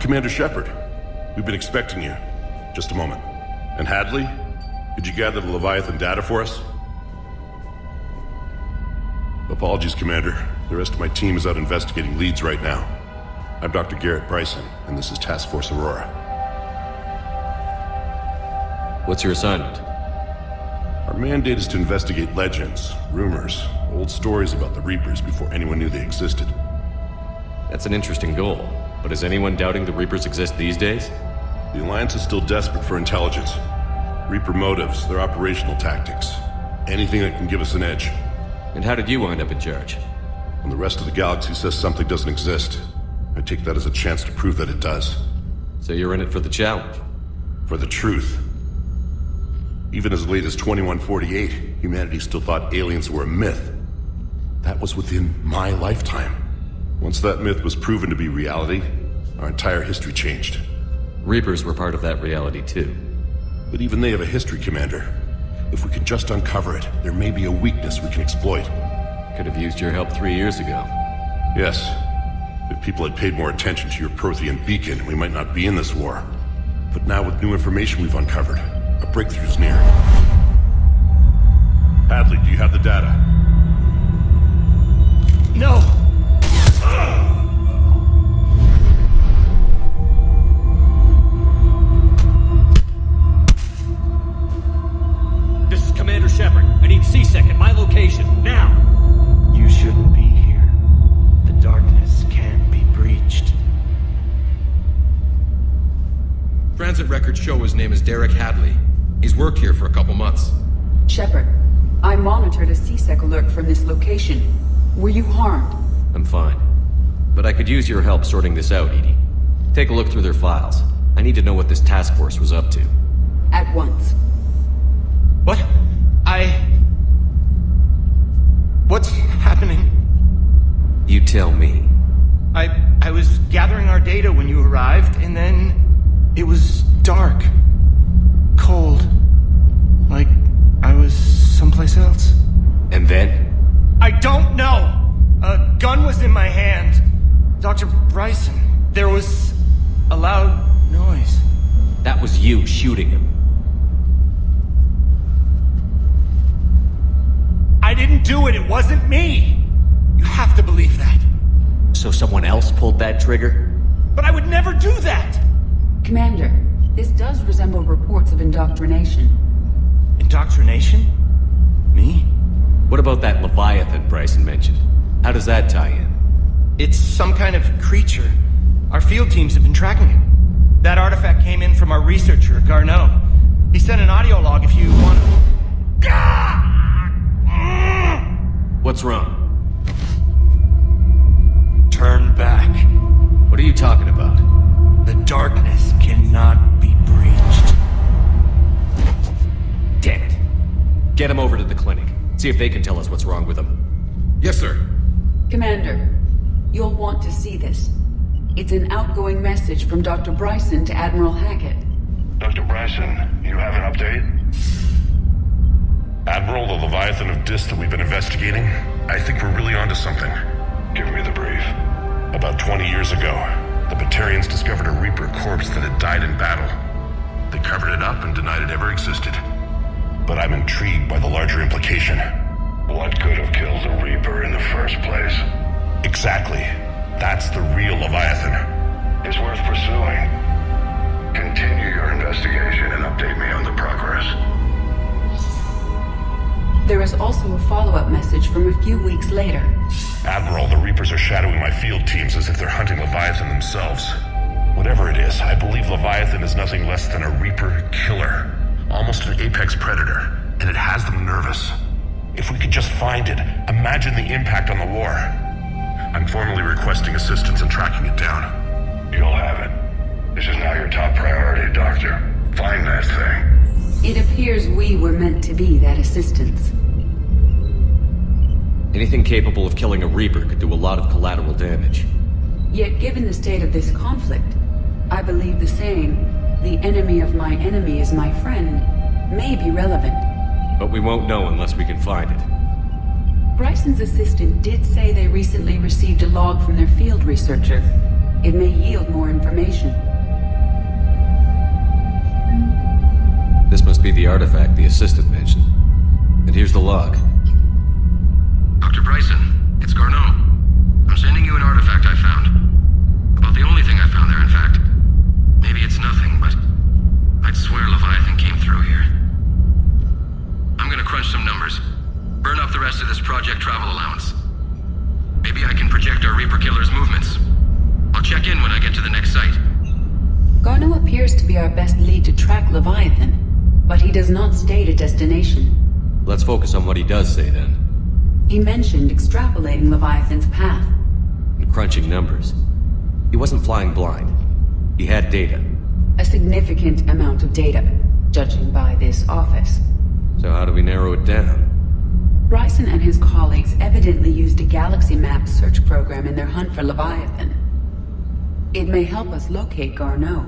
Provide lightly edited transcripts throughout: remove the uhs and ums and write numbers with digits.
Commander Shepard. We've been expecting you. Just a moment. And Hadley, could you gather the Leviathan data for us? Apologies, Commander. The rest of my team is out investigating leads right now. I'm Dr. Bryson, and this is Task Force Aurora. What's your assignment? Our mandate is to investigate legends, rumors, old stories about the Reapers before anyone knew they existed. That's an interesting goal, but is anyone doubting the Reapers exist these days? The Alliance is still desperate for intelligence. Reaper motives, their operational tactics. Anything that can give us an edge. And how did you wind up in charge? When the rest of the galaxy says something doesn't exist, I take that as a chance to prove that it does. So you're in it for the challenge? For the truth. Even as late as 2148, humanity still thought aliens were a myth. That was within my lifetime. Once that myth was proven to be reality, our entire history changed. Reapers were part of that reality too. But even they have a history, Commander. If we can just uncover it, there may be a weakness we can exploit. Could have used your help 3 years ago. Yes. If people had paid more attention to your Prothean beacon, we might not be in this war. But now with new information we've uncovered, a breakthrough is near. Hadley, do you have the data? No! This is Commander Shepard. I need C-Sec at my location, now! You shouldn't be here. The darkness can't be breached. Transit records show his name is Derek Hadley. He's worked here for a couple months. Shepard, I monitored a C-Sec alert from this location. Were you harmed? I'm fine. But I could use your help sorting this out, Edie. Take a look through their files. I need to know what this task force was up to. At once. What? What's happening? You tell me. I was gathering our data when you arrived, and then it was dark. Cold. Like I was someplace else. And then? I don't know! A gun was in my hand. Dr. Bryson, there was a loud noise. That was you shooting him. I didn't do it, it wasn't me! You have to believe that. So someone else pulled that trigger? But I would never do that! Commander, this does resemble reports of indoctrination. Indoctrination? Me? What about that Leviathan Bryson mentioned? How does that tie in? It's some kind of creature. Our field teams have been tracking it. That artifact came in from our researcher, Garneau. He sent an audio log if you want to... What's wrong? Turn back. What are you talking about? The darkness cannot be breached. Damn it. Get him over to the clinic. See if they can tell us what's wrong with him. Yes, sir. Commander, you'll want to see this. It's an outgoing message from Dr. Bryson to Admiral Hackett. Dr. Bryson, you have an update? Admiral, the Leviathan of Dis that we've been investigating, I think we're really onto something. Give me the brief. About 20 years ago, the Batarians discovered a Reaper corpse that had died in battle. They covered it up and denied it ever existed. But I'm intrigued by the larger implication. What could have killed the Reaper in the first place? Exactly. That's the real Leviathan. It's worth pursuing. Continue your investigation and update me on the progress. There is also a follow-up message from a few weeks later. Admiral, the Reapers are shadowing my field teams as if they're hunting Leviathan themselves. Whatever it is, I believe Leviathan is nothing less than a Reaper killer. Almost an apex predator, and it has them nervous. If we could just find it, imagine the impact on the war. I'm formally requesting assistance in tracking it down. You'll have it. This is now your top priority, Doctor. Find that thing. It appears we were meant to be that assistance. Anything capable of killing a Reaper could do a lot of collateral damage. Yet given the state of this conflict, I believe the saying, "The enemy of my enemy is my friend," may be relevant. But we won't know unless we can find it. Bryson's assistant did say they recently received a log from their field researcher. It may yield more information. assistant mentioned. And here's the log. Dr. Bryson, it's Garneau. I'm sending you an artifact I found. About the only thing I found there, in fact. Maybe it's nothing, but I'd swear Leviathan came through here. I'm gonna crunch some numbers. Burn up the rest of this project travel allowance. Maybe I can project our Reaper Killer's movements. I'll check in when I get to the next site. Garneau appears to be our best lead to track Leviathan, but he does not state a destination. Let's focus on what he does say then. He mentioned extrapolating Leviathan's path. And crunching numbers. He wasn't flying blind. He had data. A significant amount of data, judging by this office. So how do we narrow it down? Bryson and his colleagues evidently used a galaxy map search program in their hunt for Leviathan. It may help us locate Garneau.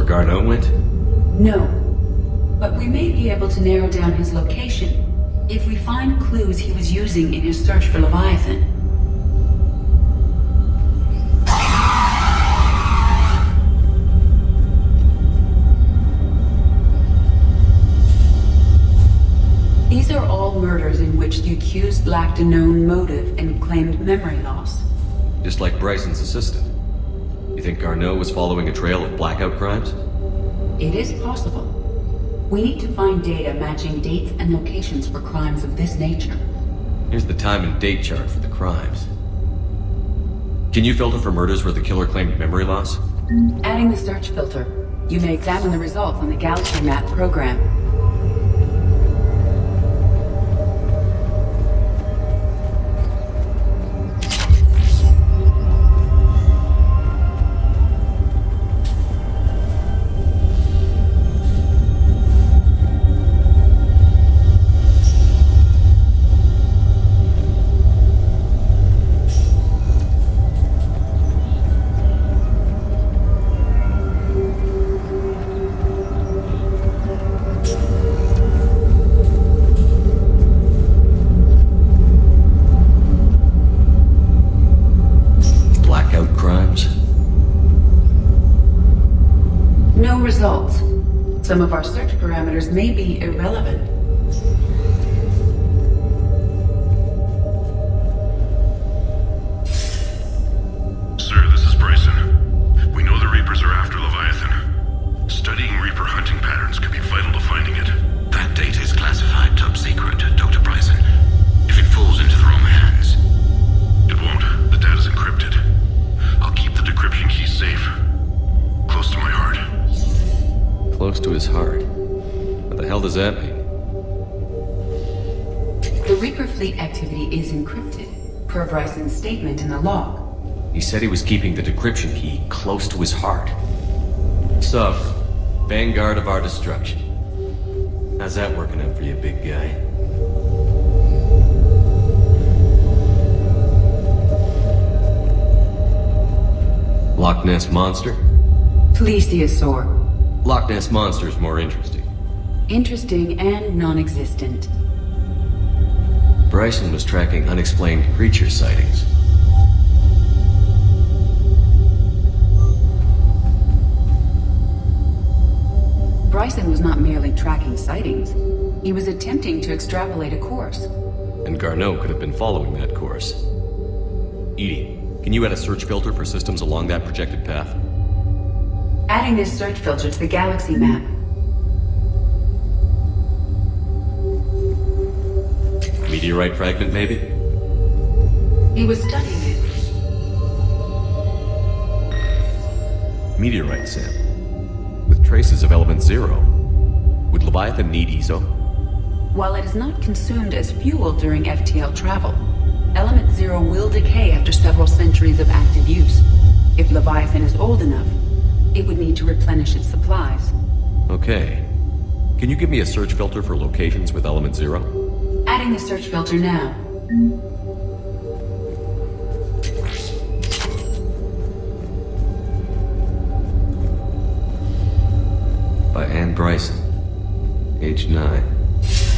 Garneau went? No. But we may be able to narrow down his location if we find clues he was using in his search for Leviathan. These are all murders in which the accused lacked a known motive and claimed memory loss. Just like Bryson's assistant. You think Garneau was following a trail of blackout crimes? It is possible. We need to find data matching dates and locations for crimes of this nature. Here's the time and date chart for the crimes. Can you filter for murders where the killer claimed memory loss? Adding the search filter, you may examine the results on the Galaxy Map program. Some of our search parameters may be irrelevant. Sir, this is Bryson. We know the Reapers are after Leviathan. Studying Reaper hunting patterns could be vital to finding it. That data is classified top secret, Dr. Bryson. If it falls into the wrong hands... It won't. The data's encrypted. I'll keep the decryption key safe. Close to my heart. Close to his heart. What the hell does that mean? The Reaper fleet activity is encrypted, per Bryson's statement in the log. He said he was keeping the decryption key close to his heart. So, vanguard of our destruction. How's that working out for you, big guy? Loch Ness Monster? Plesiosaur. Loch Ness Monster's more interesting. Interesting and non-existent. Bryson was tracking unexplained creature sightings. Bryson was not merely tracking sightings. He was attempting to extrapolate a course. And Garneau could have been following that course. Edie, can you add a search filter for systems along that projected path? Adding this search filter to the Galaxy Map. Meteorite fragment, maybe? He was studying it. Meteorite sample. With traces of element 0. Would Leviathan need ESO? While it is not consumed as fuel during FTL travel, element 0 will decay after several centuries of active use. If Leviathan is old enough, it would need to replenish its supplies. Okay. Can you give me a search filter for locations with element 0? Adding Adding the search filter now. By Ann Bryson. Age 9.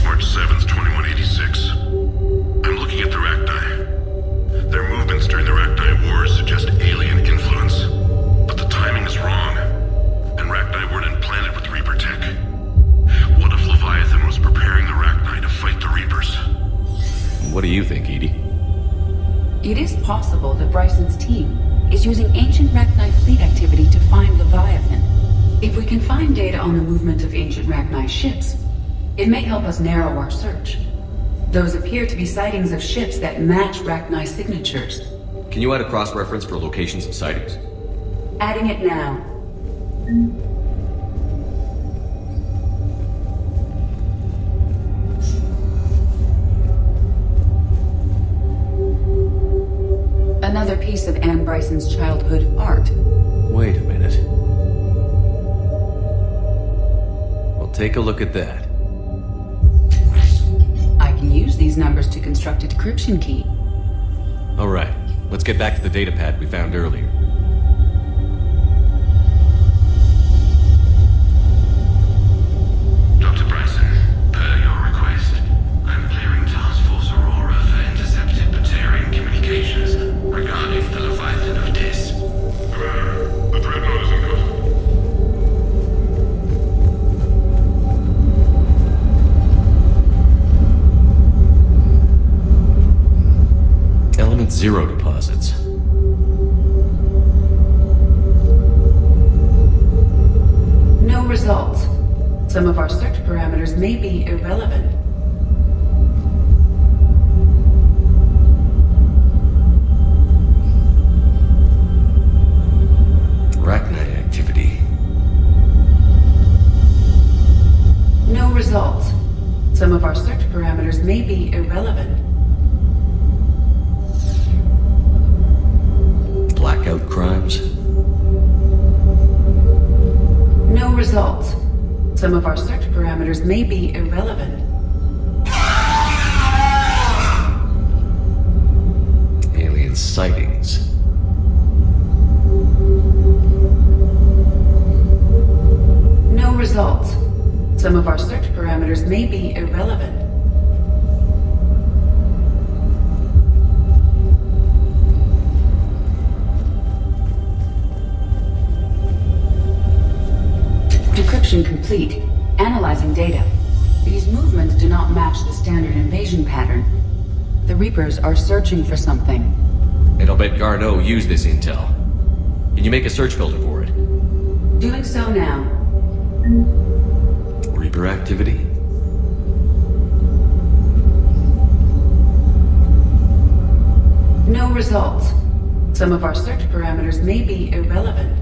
March 7th, 2186. I'm looking at the Rachni. Their movements during the Rachni Wars suggest alien influence. But the timing is wrong. And Rachni weren't implanted with Reaper tech. What if Leviathan was preparing the Rachni to fight the Reapers? What do you think, Edie? It is possible that Bryson's team is using ancient Rachni fleet activity to find Leviathan. If we can find data on the movement of ancient Rachni ships, it may help us narrow our search. Those appear to be sightings of ships that match Rachni signatures. Can you add a cross-reference for locations and sightings? Adding it now. Another piece of Ann Bryson's childhood art. Wait a minute. Well, take a look at that. I can use these numbers to construct a decryption key. All right, let's get back to the data pad we found earlier. Dr. Bryson, per your request, I'm clearing Task Force Aurora for intercepted Batarian communications regarding the Leviathan of Dis. Commander, the Dreadnought is in custody. Element 0 deposits. No results. Some of our search parameters may be irrelevant. Rachni activity. No results. Some of our search parameters may be irrelevant. Blackout crimes. No results. Some of our search parameters may be irrelevant. Alien sightings. No results. Some of our search parameters may be irrelevant. Decryption complete. Analyzing data. These movements do not match the standard invasion pattern. The Reapers are searching for something. And I'll bet Garneau used this intel. Can you make a search filter for it? Doing so now. Reaper activity. No results. Some of our search parameters may be irrelevant.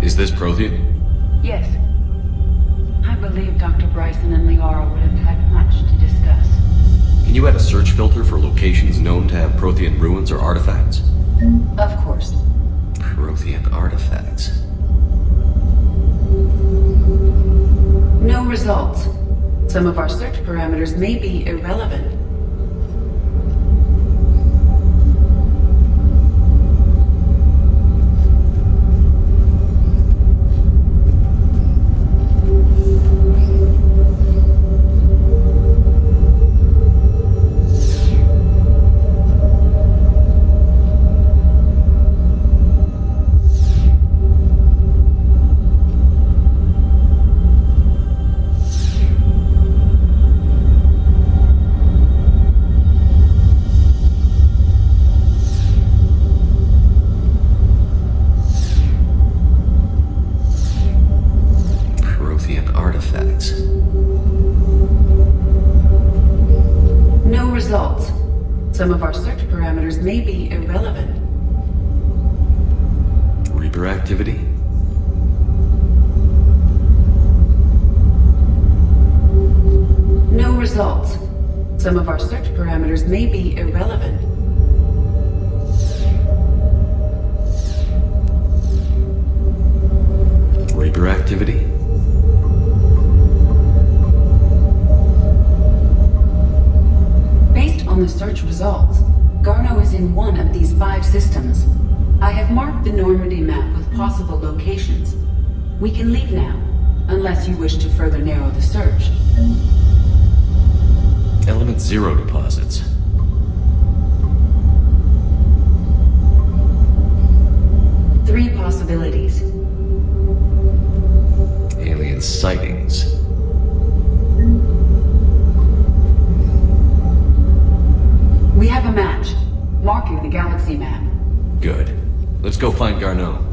Is this Prothean? Yes. I believe Dr. Bryson and Liara would have had much to discuss. Can you add a search filter for locations known to have Prothean ruins or artifacts? Of course. Prothean artifacts. No results. Some of our search parameters may be irrelevant. Some of our search parameters may be irrelevant. Reaper activity? No results. Some of our search parameters may be irrelevant. Reaper activity? Based on the search results, Garneau is in one of these 5 systems. I have marked the Normandy map with possible locations. We can leave now, unless you wish to further narrow the search. Element 0 deposits. Three possibilities. Alien sightings. We have a match, marking the galaxy map. Good. Let's go find Garneau.